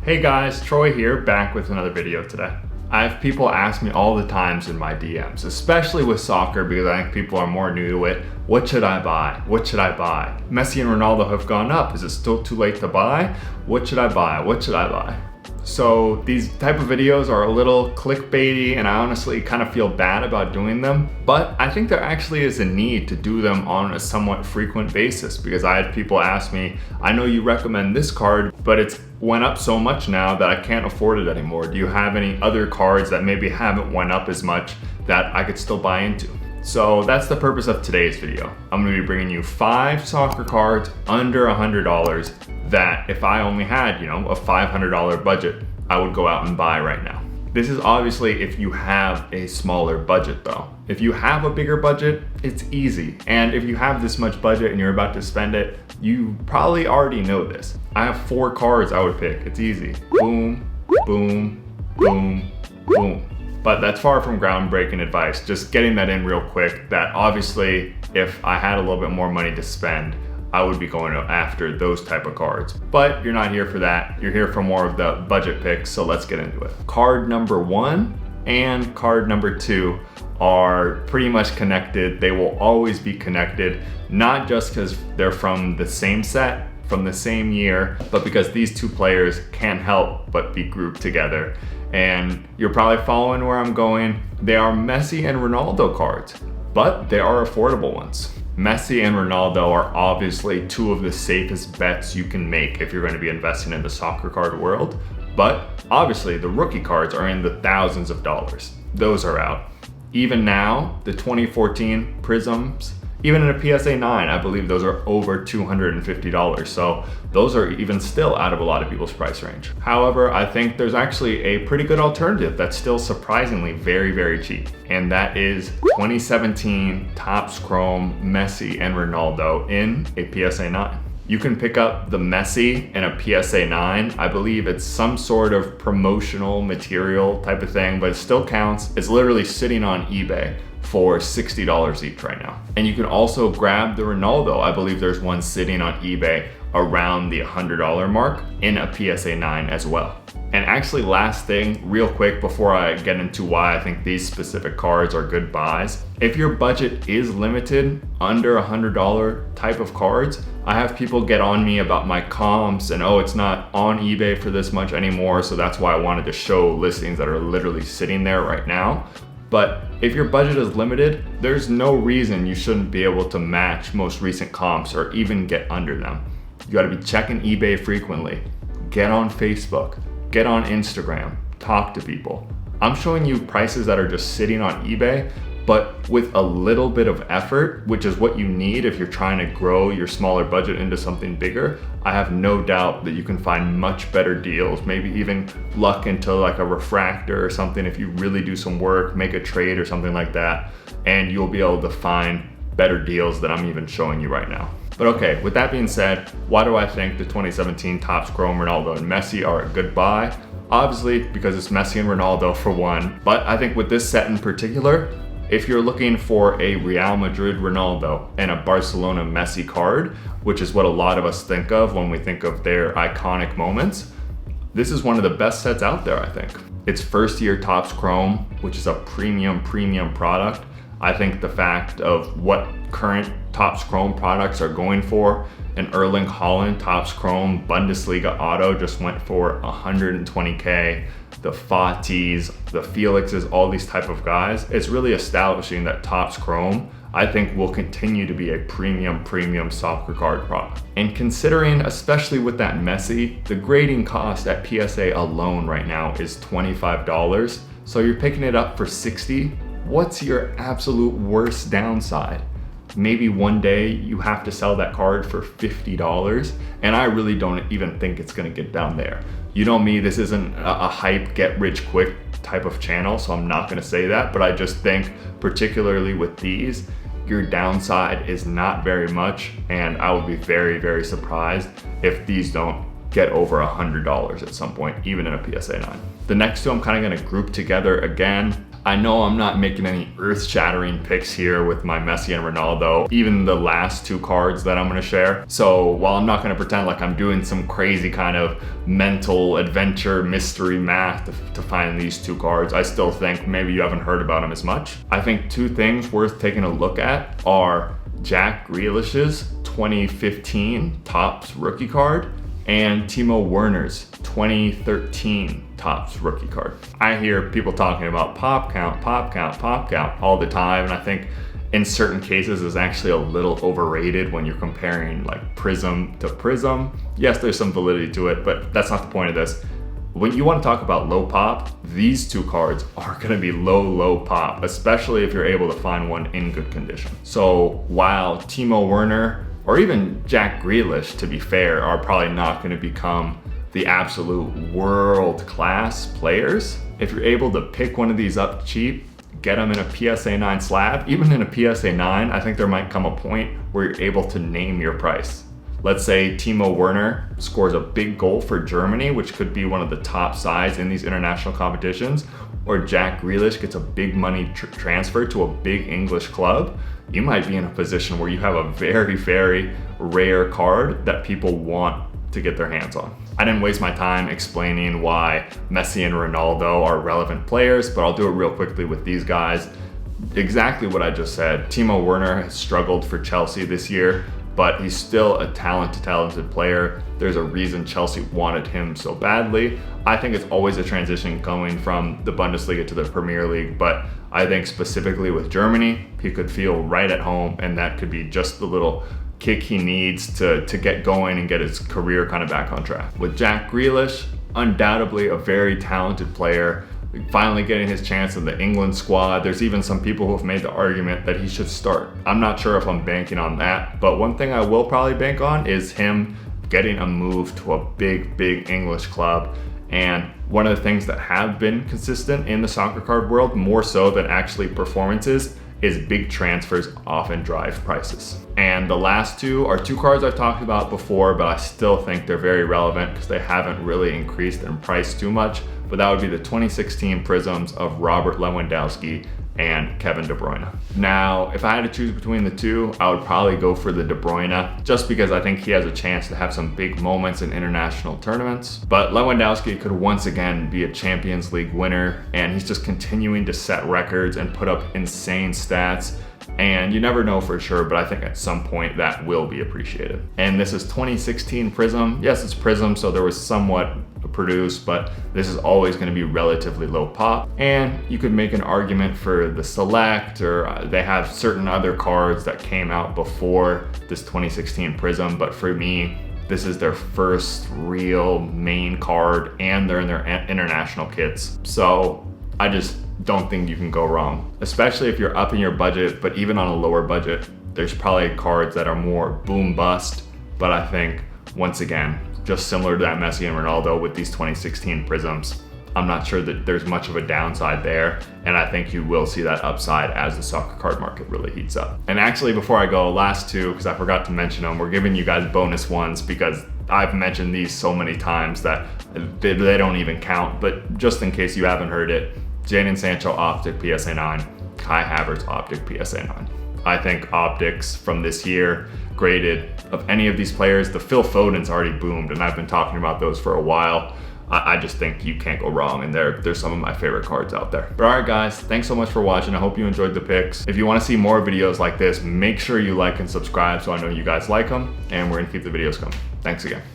Hey guys, Troy here, back with another video today. I have people ask me all the times in my DMs, especially with soccer because I think people are more new to it. What should I buy? What should I buy? Messi and Ronaldo have gone up. Is it still too late to buy? What should I buy? What should I buy? So these type of videos are a little clickbaity and I honestly kind of feel bad about doing them, but I think there actually is a need to do them on a somewhat frequent basis because I had people ask me, I know you recommend this card, but it's went up so much now that I can't afford it anymore. Do you have any other cards that maybe haven't went up as much that I could still buy into? So that's the purpose of today's video. I'm gonna be bringing you 5 soccer cards under $100 that if I only had, a $500 budget, I would go out and buy right now. This is obviously if you have a smaller budget though. If you have a bigger budget, it's easy. And if you have this much budget and you're about to spend it, you probably already know this. I have 4 cards I would pick. It's easy. Boom, boom, boom, boom. But that's far from groundbreaking advice. Just getting that in real quick that obviously if I had a little bit more money to spend, I would be going after those type of cards. But you're not here for that. You're here for more of the budget picks, so let's get into it. Card number 1 and card number 2 are pretty much connected. They will always be connected, not just because they're from the same set, from the same year, but because these 2 players can't help but be grouped together. And you're probably following where I'm going. They are Messi and Ronaldo cards, but they are affordable ones. Messi and Ronaldo are obviously 2 of the safest bets you can make if you're going to be investing in the soccer card world. But obviously the rookie cards are in the thousands of dollars. Those are out. Even now, the 2014 Prisms, even in a PSA 9, I believe those are over $250. So those are even still out of a lot of people's price range. However, I think there's actually a pretty good alternative that's still surprisingly very, very cheap. And that is 2017 Topps Chrome Messi and Ronaldo in a PSA 9. You can pick up the Messi in a PSA 9. I believe it's some sort of promotional material type of thing, but it still counts. It's literally sitting on eBay for $60 each right now. And you can also grab the Ronaldo. I believe there's one sitting on eBay around the $100 mark in a PSA 9 as well. And actually, last thing, real quick before I get into why I think these specific cards are good buys. If your budget is limited, under $100 type of cards, I have people get on me about my comps and it's not on eBay for this much anymore. So that's why I wanted to show listings that are literally sitting there right now. But if your budget is limited, there's no reason you shouldn't be able to match most recent comps or even get under them. You gotta be checking eBay frequently. Get on Facebook, get on Instagram, talk to people. I'm showing you prices that are just sitting on eBay, but with a little bit of effort, which is what you need if you're trying to grow your smaller budget into something bigger, I have no doubt that you can find much better deals, maybe even luck into like a refractor or something if you really do some work, make a trade or something like that, and you'll be able to find better deals that I'm even showing you right now. But okay, with that being said, why do I think the 2017 Topps Chrome Ronaldo and Messi are a good buy? Obviously, because it's Messi and Ronaldo for one, but I think with this set in particular, if you're looking for a Real Madrid Ronaldo and a Barcelona Messi card, which is what a lot of us think of when we think of their iconic moments, this is one of the best sets out there, I think. It's first year Topps Chrome, which is a premium product. I think the fact of what current Topps Chrome products are going for, an Erling Haaland Topps Chrome Bundesliga Auto just went for $120K. The Fatis, the Felixes, all these type of guys. It's really establishing that Topps Chrome, I think, will continue to be a premium soccer card product. And considering, especially with that Messi, the grading cost at PSA alone right now is $25. So you're picking it up for $60. What's your absolute worst downside? Maybe one day you have to sell that card for $50, and I really don't even think it's gonna get down there. You know me, this isn't a hype, get rich quick type of channel, so I'm not gonna say that, but I just think, particularly with these, your downside is not very much, and I would be very surprised if these don't get over $100 at some point, even in a PSA 9. The next 2 I'm kind of gonna group together again. I know I'm not making any earth-shattering picks here with my Messi and Ronaldo, even the last two cards that I'm gonna share. So while I'm not gonna pretend like I'm doing some crazy kind of mental adventure mystery math to find these two cards, I still think maybe you haven't heard about them as much. I think two things worth taking a look at are Jack Grealish's 2015 Topps rookie card and Timo Werner's 2013 Topps rookie card. I hear people talking about pop count all the time, and I think in certain cases is actually a little overrated when you're comparing like prism to prism. Yes, there's some validity to it, but that's not the point of this. When you want to talk about low pop, these two cards are going to be low pop, especially if you're able to find one in good condition. So while Timo Werner or even Jack Grealish, to be fair, are probably not going to become the absolute world-class players, if you're able to pick one of these up cheap, get them in a PSA 9 slab, even in a PSA 9, I think there might come a point where you're able to name your price. Let's say Timo Werner scores a big goal for Germany, which could be one of the top sides in these international competitions, or Jack Grealish gets a big money transfer to a big English club. You might be in a position where you have a very rare card that people want to get their hands on. I didn't waste my time explaining why Messi and Ronaldo are relevant players, but I'll do it real quickly with these guys. Exactly what I just said. Timo Werner has struggled for Chelsea this year, but he's still a talented player. There's a reason Chelsea wanted him so badly. I think it's always a transition going from the Bundesliga to the Premier League, but I think specifically with Germany, he could feel right at home, and that could be just the little kick he needs to get going and get his career kind of back on track. With Jack Grealish, undoubtedly a very talented player, finally getting his chance in the England squad. There's even some people who have made the argument that he should start. I'm not sure if I'm banking on that, but one thing I will probably bank on is him getting a move to a big English club. And one of the things that have been consistent in the soccer card world, more so than actually performances, is big transfers often drive prices. And the last two are two cards I've talked about before, but I still think they're very relevant because they haven't really increased in price too much. But that would be the 2016 Prisms of Robert Lewandowski and Kevin De Bruyne. Now, if I had to choose between the two, I would probably go for the De Bruyne, just because I think he has a chance to have some big moments in international tournaments. But Lewandowski could once again be a Champions League winner, and he's just continuing to set records and put up insane stats. And you never know for sure, but I think at some point that will be appreciated. And this is 2016 Prism. Yes, it's Prism, so there was somewhat produced, but this is always going to be relatively low pop. And you could make an argument for the Select, or they have certain other cards that came out before this 2016 Prism, but for me, this is their first real main card, and they're in their international kits. So I just don't think you can go wrong, especially if you're up in your budget. But even on a lower budget, there's probably cards that are more boom bust. But I think, once again, just similar to that Messi and Ronaldo with these 2016 Prisms, I'm not sure that there's much of a downside there, and I think you will see that upside as the soccer card market really heats up. And actually, before I go, last two, because I forgot to mention them, we're giving you guys bonus ones because I've mentioned these so many times that they don't even count. But just in case you haven't heard it, Jadon Sancho Optic PSA 9, Kai Havertz Optic PSA 9. I think optics from this year, graded of any of these players, the Phil Foden's already boomed, and I've been talking about those for a while. I just think you can't go wrong, and they're some of my favorite cards out there. But all right, guys, thanks so much for watching. I hope you enjoyed the picks. If you want to see more videos like this, make sure you like and subscribe so I know you guys like them, and we're gonna keep the videos coming. Thanks again.